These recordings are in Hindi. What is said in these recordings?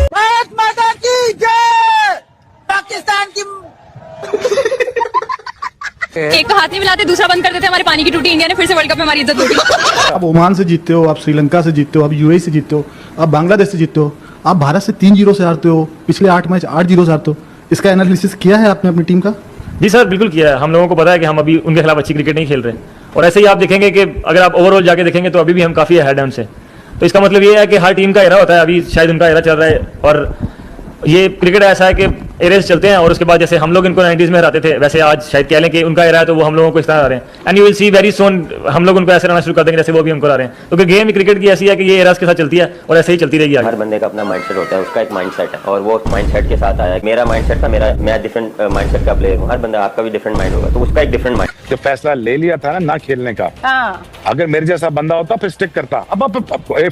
भारत माता की जय। पाकिस्तान की एक तो हाथ नहीं मिलाते, दूसरा बंद कर देते, हमारे पानी की टूटी। इंडिया ने फिर से वर्ल्ड कप में हमारी इज्जत लूटी। आप ओमान से जीतते हो, आप श्रीलंका से जीतते हो, आप यूएई से जीतते हो, आप बांग्लादेश से जीतते हो, आप भारत से 3-0 से हारते हो, पिछले 8 मैच 8-0 से हारते हो। इसका एनालिसिस किया है आपने अपनी टीम का? जी सर, बिल्कुल किया है। हम लोगों को पता है कि हम अभी उनके खिलाफ अच्छी क्रिकेट नहीं खेल रहे, और ऐसे ही आप देखेंगे कि अगर आप ओवरऑल जाके देखेंगे तो अभी भी हम काफ़ी अहेड हैं उनसे। तो इसका मतलब ये है कि हर टीम का एरा होता है, अभी शायद उनका एरा चल रहा है। और ये क्रिकेट ऐसा है कि एरेज चलते हैं, और उसके बाद जैसे हम लोग इनको 90s में हराते थे, वैसे आज शायद कह लें कि उनका एरा है तो वो हम लोगों को इस तरह आ रहे हैं। And you will see very soon हम लोग उनको ऐसे रहना शुरू कर देंगे जैसे वो भी हमको आ रहे हैं। क्योंकि गेम क्रिकेट की ऐसी है कि ये एराज के साथ चलती है और ऐसे ही चलती रहेगी। हर बंदे का अपना माइंडसेट होता है, उसका एक माइंडसेट है, और वो माइंडसेट के साथ आया है। मेरा माइंडसेट था, मैं डिफरेंट माइंडसेट का प्लेयर हूँ। हर बंदा आपका भी डिफरेंट माइंड होगा, तो उसका एक डिफरेंट माइंड। जो फैसला ले लिया था ना खेलने का, अगर मेरे जैसा बंदा होता फिर स्टिक करता। अब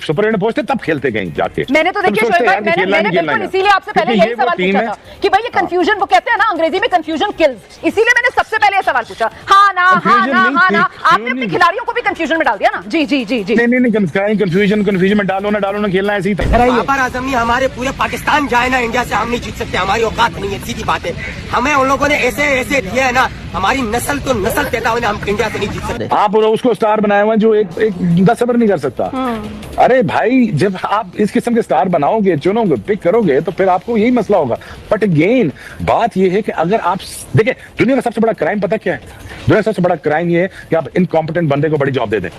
सुपर एट पहुंचते तब खेलते कहीं जाके। मैंने तो देखिए शोएब भाई, मैंने बिल्कुल इसीलिए आपसे पहले यही सवाल पूछा था कि भाई ये कंफ्यूजन, वो कहते हैं ना अंग्रेजी में कंफ्यूजन किल्स, इसीलिए मैंने सबसे पहले ये सवाल पूछा। हाँ ना, हाँ ना, हाँ ना। आपने अपने खिलाड़ियों को भी कंफ्यूजन में डाल दिया ना। जी जी जी जी। नहीं कंफ्यूजन में डालो ना खेलना ऐसे ही था। बाबर आजम नहीं, हमारे पूरे पाकिस्तान जाए ना इंडिया से हम नहीं जीत सकते, हमारी औकात नहीं है, सीधी बात है। हमें उन लोगों ने ऐसे ऐसे दिया है ना, हमारी नस्ल तो नस्ल देता हुआ हम इंडिया से नहीं जीत सकते। आप उसको स्टार बनाया हुआ जो एक 10 ओवर नहीं कर सकता। अरे भाई, जब आप इस किस्म के स्टार बनाओगे, चुनोगे, पिक करोगे, तो फिर आपको यही मसला होगा। बट अगेन बात यह है कि अगर आप देखें, दुनिया का सबसे बड़ा क्राइम पता क्या है? दुनिया का सबसे बड़ा क्राइम ये है कि आप इनकॉम्पिटेंट बंदे को बड़ी जॉब दे दें।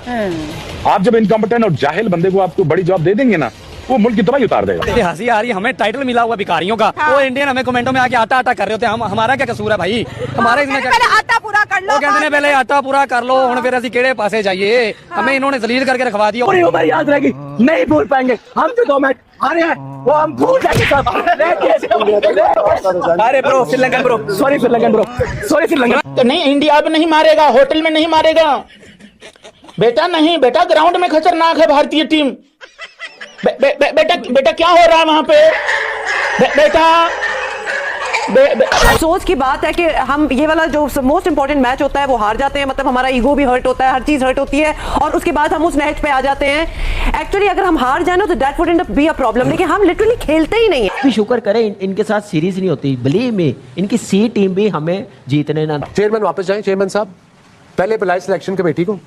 आप जब इनकॉम्पिटेंट और जाहिल बंदे को आपको बड़ी जॉब दे देंगे ना, वो मुल्क की तबाही उतार देगा। हंसी आ रही, हमें टाइटल मिला हुआ भिखारियों का, वो इंडियन हमें कमेंटों में आके आटा कर रहे होते हैं। हमारा क्या कसूर है भाई? हमारे इसमें पहले आटा पूरा कर लो। वो कहते हैं पहले आटा पूरा कर लो, हम फिर असि केड़े पासे जाइए। हमें इन्होंने जलील करके रखवा दिया। पूरी उम्र याद रहेगी, नहीं भूल पाएंगे। हम जो 2 मैच हारे हैं वो हम भूल जाएंगे सब। अरे bro, Sri Lankan bro, sorry Sri Lankan bro, sorry Sri Lankan. तो नहीं, इंडिया में नहीं मारेगा, होटल में नहीं मारेगा बेटा, नहीं बेटा, ग्राउंड में खतरनाक है भारतीय टीम। बेटा क्या हो रहा है वहां पे? बेटा अफसोस की बात है कि हम ये वाला जो मोस्ट इंपॉर्टेंट मैच होता है वो हार जाते हैं। मतलब हमारा ईगो भी हर्ट होता है, हर चीज हर्ट होती है, और उसके बाद हम उस मैच पे आ जाते हैं। एक्चुअली अगर हम हार जाए ना तो that would and up be a problem, लेकिन हम लिटरली खेलते ही नहीं है। शुक्र करें इनके साथ सीरीज नहीं होती, बिलीव मी, इनकी सी टीम भी हमें जीतने ना। चेयरमैन वापस जाएं। चेयरमैन साहब, पहले बुलाए सिलेक्शन कमेटी को,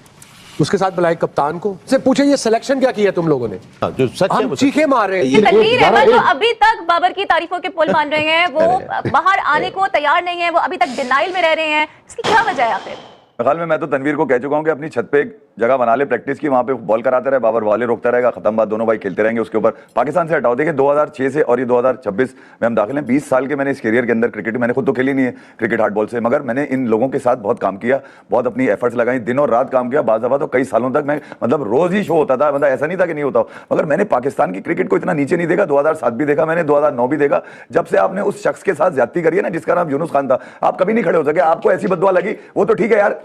उसके साथ बुलाए कप्तान को, से पूछे ये सिलेक्शन क्या किया तुम लोगों ने? जो सच है, हम चीखे मार रहे हैं। तनवीर अहमद तो अभी तक बाबर की तारीफों के पुल मान रहे हैं, वो बाहर आने को तैयार नहीं है, वो अभी तक डिनाइल में रह रहे हैं। इसकी क्या वजह है आखिर? ख्याल में मैं तो तनवीर को कह चुका हूं कि अपनी छत पे एक जगह बना ले प्रैक्टिस की, वहां पे बॉल कराते रहे, बाबर वाले रोकता रहेगा, खत्म बात, दोनों भाई खेलते रहेंगे। उसके ऊपर पाकिस्तान से हटाओ। देखिए 2006 से और ये 2026 में हम दाखिल हैं। 20 साल के मैंने इस करियर के अंदर क्रिकेट, मैंने खुद तो खेली नहीं है क्रिकेट हार्ड बॉल से, मगर मैंने इन लोगों के साथ बहुत काम किया, बहुत अपनी एफर्ट्स लगाई, दिन और रात काम किया। बाज़ दफ़ा तो कई सालों तक मैं मतलब रोज ही शो होता था, मतलब ऐसा नहीं था कि नहीं होता, मगर मैंने पाकिस्तान की क्रिकेट को इतना नीचे नहीं देखा। 2007 भी देखा मैंने, 2009 भी देखा। जब से आपने उस शख्स के साथ ज्यादती करी है ना जिसका नाम यूनुस खान था, आप कभी नहीं खड़े हो सके। आपको ऐसी बददुआ लगी, वो तो ठीक है यार।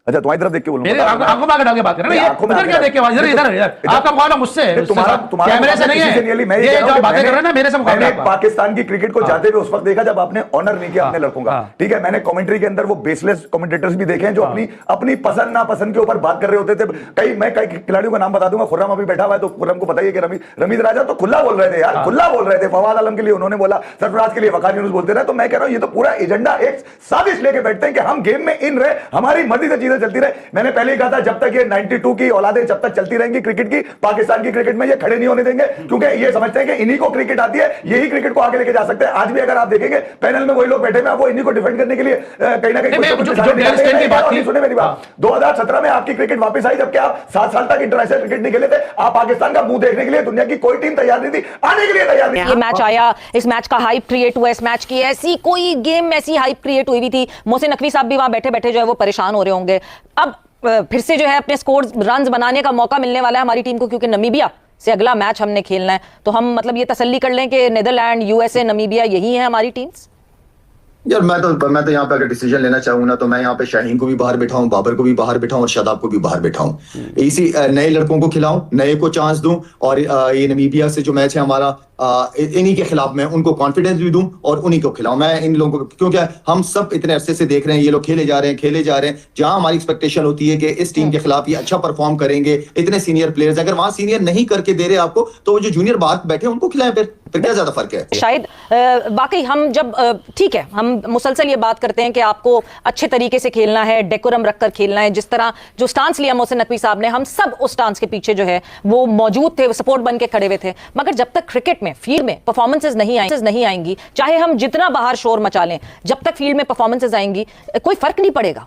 अच्छा तुम्हारी तरफ देख के बोलूं, आंखों में आगे बात कर रहे हैं, इधर क्या देख के इधर इधर आपका मुकाबला मुझसे, तुम्हारा कैमरे से नहीं है, ये जो बातें कर रहे हैं ना मेरे से मुकाबला। मैंने पाकिस्तान की क्रिकेट को जाते हुए उस वक्त देखा जब आपने ऑनर नहीं किया अपने लड़कों का, ठीक है। मैंने कमेंट्री के अंदर वो बेसलेस कमेंटेटर्स भी देखे हैं जो अपनी पसंद नापसंद के ऊपर बात कर रहे होते थे। मैं कई खिलाड़ियों का नाम बता दूंगा, खुर्रम अभी बैठा हुआ है तो खुर्रम को बताइए कि रमीज राजा तो खुला बोल रहे थे यार, खुला बोल रहे थे। फवाद आलम के लिए उन्होंने बोला, सरफराज के लिए वकार यूनुस बोलते रहे। तो मैं कह रहा हूं ये तो पूरा एजेंडा एक साजिश लेके बैठते हैं कि हम गेम में इन रहे, हमारी मर्जी से चीजें चलती रहे। मैंने पहले ही कहा था जब तक ये 92 की औलादें जब तक चलती रहेंगी क्रिकेट की, पाकिस्तान की क्रिकेट में ये खड़े नहीं होने देंगे, क्योंकि ये समझते हैं कि इन्हीं को क्रिकेट आती है, यही क्रिकेट को आगे लेके जा सकते हैं। आज भी अगर आप देखेंगे पैनल में वही लोग बैठे हैं, वो इन्हीं को डिफेंड करने के लिए कहीं ना कहीं सुने मेरी बात। 2017 में आपकी क्रिकेट वापस आई, जबकि आप 7 साल तक इंटरनेशनल क्रिकेट नहीं खेले थे। आप पाकिस्तान का मुंह देखने के लिए दुनिया की कोई टीम तैयार नहीं थी, आने के लिए तैयार नहीं। ये मैच आया, इस मैच का हाइप क्रिएट हुआ, इस मैच की ऐसी कोई गेम ऐसी हाइप क्रिएट हुई भी थी, मोहसिन नकवी साहब भी वहां बैठे बैठे जो है वो परेशान हो रहे होंगे। अब फिर से जो है अपने स्कोर रन्स बनाने का मौका मिलने वाला है हमारी टीम को, क्योंकि नमीबिया से अगला मैच हमने खेलना है। तो हम मतलब ये तसल्ली कर लें कि नीदरलैंड, यूएसए, नमीबिया यही है हमारी टीम्स। यार मैं तो यहाँ पे अगर डिसीजन लेना चाहूँ ना, तो मैं यहाँ पे शाहीन को भी बाहर बिठाऊं, बाबर को भी बाहर बिठाऊं और शादाब को भी बाहर बिठाऊं। इसी नए लड़कों को खिलाऊं, नए को चांस दूं, और ये नमीबिया से जो मैच है हमारा इन्हीं के खिलाफ मैं उनको कॉन्फिडेंस भी दूं और उन्हीं को खिलाऊं। मैं इन लोगों को, क्योंकि हम सब इतने अरसे से देख रहे हैं ये लोग खेले जा रहे हैं, जहां हमारी एक्सपेक्टेशन होती है कि इस टीम के खिलाफ ये अच्छा परफॉर्म करेंगे, इतने सीनियर प्लेयर्स, अगर वहां सीनियर नहीं करके दे रहे आपको तो वो जो जूनियर बाहर बैठे उनको खिलाएं, फिर क्या ज्यादा फर्क है? शायद वाकई हम जब ठीक है, हम मुसलसल ये बात करते हैं कि आपको अच्छे तरीके से खेलना है, डेकोरम रखकर खेलना है, जिस तरह जो स्टांस लिया मोहसिन नकवी साहब ने, हम सब उस स्टांस के पीछे जो है वो मौजूद थे, सपोर्ट बन के खड़े हुए थे। मगर जब तक क्रिकेट में फील्ड में परफॉर्मेंसेज नहीं आएंगी, चाहे हम जितना बाहर शोर मचा लें, जब तक फील्ड में परफॉर्मेंसेज आएंगी कोई फर्क नहीं पड़ेगा।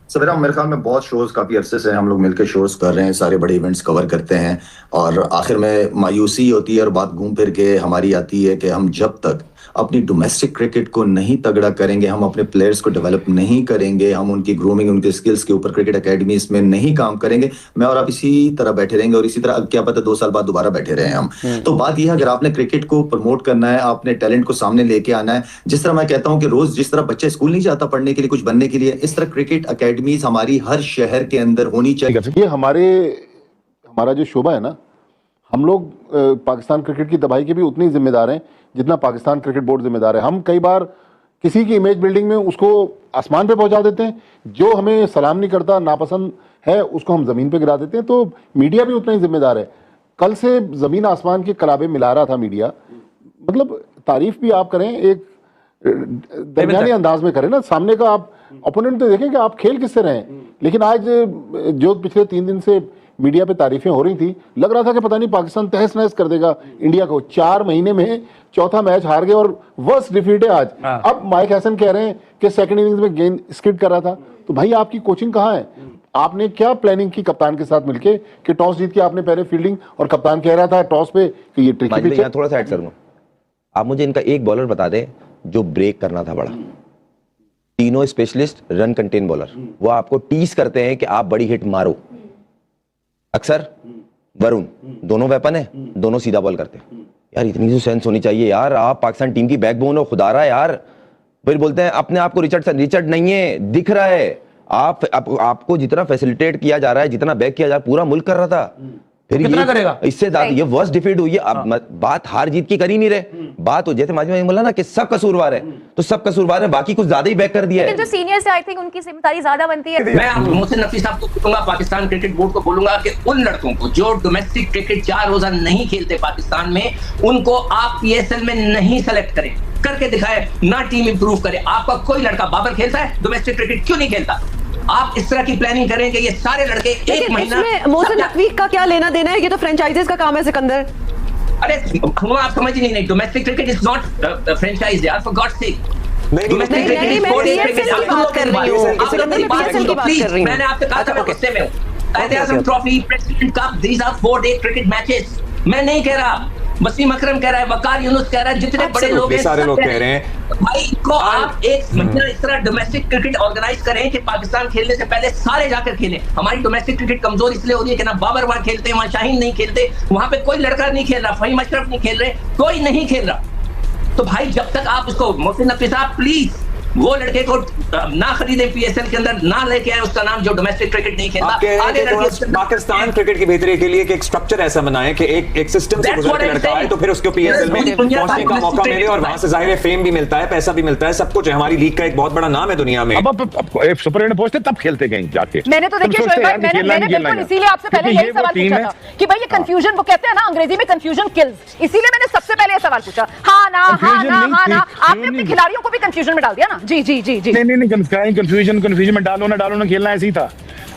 सवेरा मेरे ख्याल में बहुत शोज काफी अरसे से हम लोग मिलकर शोज कर रहे हैं, सारे बड़े इवेंट्स कवर करते हैं और आखिर में मायूसी होती है और बात घूम फिर के हमारी आती है कि हम जब तक अपनी डोमेस्टिक क्रिकेट को नहीं तगड़ा करेंगे, हम अपने प्लेयर्स को डेवलप नहीं करेंगे, हम उनकी ग्रूमिंग, उनके स्किल्स के ऊपर क्रिकेट अकेडमीज में नहीं काम करेंगे, मैं और आप इसी तरह बैठे रहेंगे और इसी तरह क्या पता 2 साल बाद दोबारा बैठे रहे हम। तो बात यह है, अगर आपने क्रिकेट को प्रमोट करना है, आपने टैलेंट को सामने लेके आना है, जिस तरह मैं कहता हूँ कि रोज जिस तरह बच्चा स्कूल नहीं जाता पढ़ने के लिए, कुछ बनने के लिए, इस तरह क्रिकेट अकेडमीज हमारी हर शहर के अंदर होनी चाहिए। ये हमारा जो शोबा है ना, हम लोग पाकिस्तान क्रिकेट की तबाही के भी उतने ही जिम्मेदार हैं जितना पाकिस्तान क्रिकेट बोर्ड जिम्मेदार है। हम कई बार किसी की इमेज बिल्डिंग में उसको आसमान पे पहुंचा देते हैं, जो हमें सलाम नहीं करता, नापसंद है, उसको हम ज़मीन पे गिरा देते हैं। तो मीडिया भी उतना ही जिम्मेदार है। कल से ज़मीन आसमान के कलाबे मिला रहा था मीडिया, मतलब तारीफ भी आप करें, एक दरमियानी अंदाज में करें ना, सामने का आप ओपोनेंट तो देखें कि आप खेल किससे रहे हैं। लेकिन आज जो पिछले 3 दिन से मीडिया पे तारीफें हो रही थी, लग रहा था कि पता नहीं पाकिस्तान तहस नहस कर देगा इंडिया को। 4 महीने में चौथा मैच हार गए और वर्स्ट डिफीट है आज। अब माइक हैसन कह रहे हैं कि सेकंड इनिंग्स में गेंद स्किड कर रहा था। तो भाई आपकी कोचिंग कहाँ है? आपने क्या प्लानिंग की कप्तान के साथ मिलके कि टॉस जीत के आपने पहले फील्डिंग, और कप्तान कह रहा था टॉस पे कि ये ट्रिकी पिच है। थोड़ा सा ऐड करूंगा, आप मुझे इनका एक बॉलर बता दें जो ब्रेक करना था बड़ा। तीनों स्पेशलिस्ट रन कंटेन बॉलर, वो आपको टीज करते हैं कि आप बड़ी हिट मारो। अक्सर वरुण, दोनों वेपन है, दोनों सीधा बॉल करते हैं। यार इतनी तो सेंस होनी चाहिए यार, आप पाकिस्तान टीम की बैकबोन हो, खुदा रहा यार। फिर बोलते हैं अपने आप को रिचर्ड नहीं है, दिख रहा है। आपको जितना फैसिलिटेट किया जा रहा है, जितना बैक किया जा रहा है, पूरा मुल्क कर रहा था। फिर कितना करेगा? इससे ज्यादा ये वर्स्ट डिफीट हुई है। अब बात हार जीत की कर ही नहीं रहे, बात हो जैसे माजी बोला ना कि सब कसूरवार है, तो सब कसूरवार है, बाकी कुछ ज्यादा ही बैक कर दिया है। जो सीनियर्स है आई थिंक उनकी जिम्मेदारी ज्यादा बनती है। मैं मोहसिन नकवी साहब को बोलूंगा, पाकिस्तान क्रिकेट बोर्ड को बोलूंगा कि उन लड़कों को जो डोमेस्टिक क्रिकेट 4 रोजा नहीं खेलते पाकिस्तान में, उनको आप PSL में नहीं सेलेक्ट करें, करके दिखाए, ना टीम इंप्रूव करे। आपका कोई लड़का बाबर खेलता है डोमेस्टिक क्रिकेट, क्यों नहीं खेलता? आप इस तरह की प्लानिंग करें कि ये सारे लड़के एक महीना। मोहसिन नकवी का क्या लेना देना है? ये तो फ्रेंचाइजीज का काम है सिकंदर। अरे आप समझ ही नहीं, domestic cricket is not franchise यार, for god's sake. Domestic cricket is 4 day cricket. मैंने आपसे कहा था मैं गुस्से में हूं। Quaid e Azam trophy, president cup, these are 4 day cricket matches. मैं नहीं कह रहा, वसीम अकरम कह रहा है, वकार यूनुस कह रहा है, जितने बड़े लोग हैं सारे लोग कह रहे हैं। भाई इनको आप एक महीना इस तरह डोमेस्टिक क्रिकेट ऑर्गेनाइज करें कि पाकिस्तान खेलने से पहले सारे जाकर खेलें। हमारी डोमेस्टिक क्रिकेट कमजोर इसलिए हो रही है कि ना बाबर वहां खेलते हैं, वहां शाहीन नहीं खेलते, वहां पे कोई लड़का नहीं खेल रहा, फहीम अशरफ नहीं खेल रहे, कोई नहीं खेल रहा। तो भाई जब तक आप उसको, मोहसिन नकवी साहब प्लीज वो लड़के को ना खरीदे PSL के अंदर, ना लेके आए उसका नाम जो डोमेस्टिक क्रिकेट नहीं खेलता। पाकिस्तान क्रिकेट की बेहतरी के लिए एक स्ट्रक्चर ऐसा बनाएं कि एक सिस्टम से गुजर के लड़का आए तो फिर उसको PSL में पहुंचने का मौका मिले और वहां से जाहिर है फेम भी मिलता है, पैसा भी मिलता है, सब कुछ है। हमारी लीग का एक बहुत बड़ा नाम है दुनिया में। अब सुपर 8 पहुंचते तब खेलते कहीं जाके। मैंने तो देखिए शोएब भाई, मैंने बिल्कुल इसीलिए आपसे पहले यही सवाल पूछा था कि भाई ये कंफ्यूजन, वो कहते हैं ना अंग्रेजी में कंफ्यूजन किल्स, इसीलिए मैंने सबसे पहले ये सवाल पूछा। हाँ ना, आपने अपने खिलाड़ियों को भी कंफ्यूजन में डाल दिया ना। जी नहीं कंफ्यूजन में डालो ना खेलना ऐसे ही था।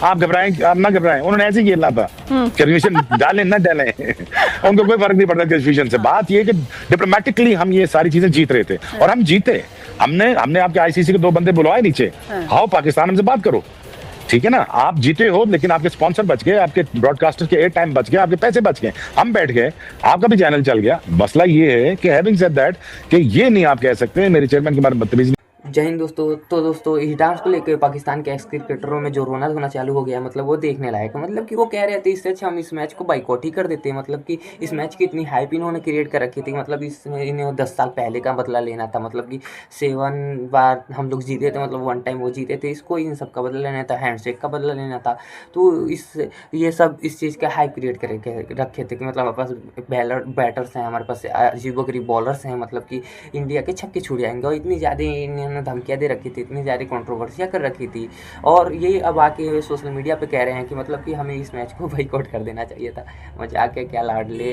आप घबराएं, आप ना घबराएं, उन्होंने ऐसे ही खेलना था। कंफ्यूजन डालें ना डालें, उनको कोई फर्क नहीं पड़ता कंफ्यूजन से। बात ये कि डिप्लोमेटिकली हम ये सारी चीजें जीत रहे थे और हम जीते। हमने आपके ICC के 2 बंदे बुलवाए नीचे, आओ पाकिस्तान हमसे बात करो, ठीक है ना। आप जीते हो लेकिन आपके स्पॉन्सर बच गए, आपके ब्रॉडकास्टर के एयर टाइम बच गए, आपके पैसे बच गए, हम बैठ गए, आपका भी चैनल चल गया। मसला ये है कि हैविंग सेड दैट कि ये नहीं आप कह सकते मेरे चेयरमैन के बारे में बदतमीजी। जय हिंद दोस्तों। तो दोस्तों इस डांस को लेकर पाकिस्तान के एक्स क्रिकेटरों में जो रोना धोना चालू हो गया, मतलब वो देखने लायक है। मतलब कि वो कह रहे थे इससे अच्छा हम इस मैच को बाइकआउट ही कर देते हैं। मतलब कि इस मैच की इतनी हाइप इन्होंने क्रिएट कर रखी थी। मतलब इसमें इन्हें 10 साल पहले का बदला लेना था। मतलब कि 7 बार हम लोग जीते थे, मतलब 1 टाइम वो जीते थे। इसको इन सब का बदला लेना था, हैंडशेक का बदला लेना था। तो ये सब इस चीज़ का हाइप क्रिएट कर रखे थे कि मतलब हमारे पास बैटर्स हैं, हमारे पास अजीबोगरीब बॉलर्स हैं। मतलब कि इंडिया के छक्के छूट जाएंगे। और इतनी ज़्यादा इन्होंने धमकियाँ दे रखी थी, इतनी ज़्यादा कंट्रोवर्सियाँ कर रखी थी। और ये अब आके सोशल मीडिया पे कह रहे हैं कि मतलब कि हमें इस मैच को बाइकआउट कर देना चाहिए था। मजाक के क्या लाडले,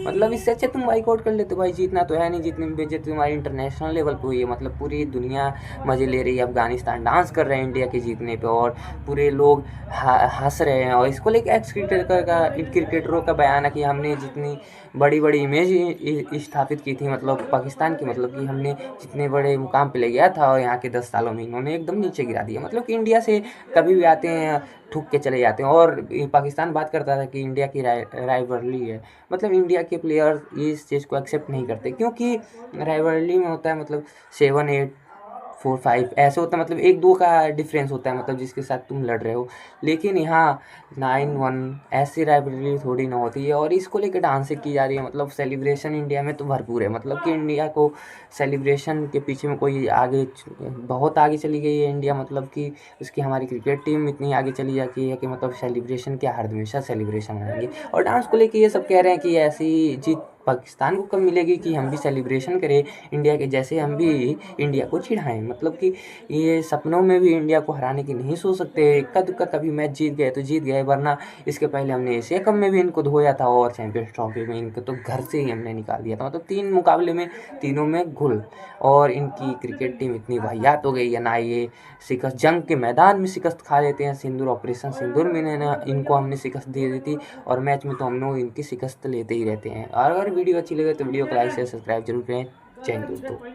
मतलब इससे अच्छा तुम बाइकआउट कर लेते भाई। जीतना तो है नहीं, जितनी बेइज्जती तुम्हारी इंटरनेशनल लेवल पे हुई है। मतलब पूरी दुनिया मज़े ले रही है, अफगानिस्तान डांस कर रहे हैं इंडिया के जीतने पे और पूरे लोग हंस रहे हैं। और इसको लेकर एक्स क्रिकेटरों का बयान है कि हमने जितनी बड़ी बड़ी इमेज स्थापित की थी मतलब पाकिस्तान की, मतलब कि हमने जितने बड़े मुकाम पे ले गया था और यहाँ के 10 सालों में इन्होंने एकदम नीचे गिरा दिया। मतलब कि इंडिया से कभी भी आते हैं ठुक के चले जाते हैं। और पाकिस्तान बात करता था कि इंडिया की राइवलरी है। मतलब इंडिया के प्लेयर इस चीज़ को एक्सेप्ट नहीं करते, क्योंकि राइवलरी में होता है मतलब 7, 8, 4, 5 ऐसे होता है। मतलब 1-2 का डिफरेंस होता है, मतलब जिसके साथ तुम लड़ रहे हो। लेकिन यहाँ 9-1 ऐसी राइवलरी थोड़ी ना होती है। और इसको लेकर डांस की जा रही है। मतलब सेलिब्रेशन इंडिया में तो भरपूर है। मतलब कि इंडिया को सेलिब्रेशन के पीछे में कोई आगे बहुत आगे चली गई है इंडिया। मतलब कि उसकी हमारी क्रिकेट टीम इतनी आगे चली जाती है कि मतलब सेलिब्रेशन क्या, हर हमेशा सेलिब्रेशन आएंगे। और डांस को लेकर ये सब कह रहे हैं कि ऐसी जीत पाकिस्तान को कब मिलेगी कि हम भी सेलिब्रेशन करें इंडिया के जैसे, हम भी इंडिया को चिढ़ाएं। मतलब कि ये सपनों में भी इंडिया को हराने की नहीं सोच सकते। इक्का दुक्का कभी मैच जीत गए तो जीत गए, वरना इसके पहले हमने एशिया कप में भी इनको धोया था और चैंपियंस ट्रॉफी में इनको तो घर से ही हमने निकाल दिया था। मतलब 3 मुकाबले में तीनों में घुल। और इनकी क्रिकेट टीम इतनी वाहियात हो गई है ना, ये शिकस्त जंग के मैदान में शिकस्त खा लेते हैं। सिंदूर ऑपरेशन सिंदूर में इनको हमने शिकस्त दे दी थी और मैच में तो हम लोग इनकी शिकस्त लेते ही रहते हैं। और अगर वीडियो अच्छी लगे तो वीडियो को लाइक शेयर सब्सक्राइब जरूर करें। जय हिंद दोस्तों।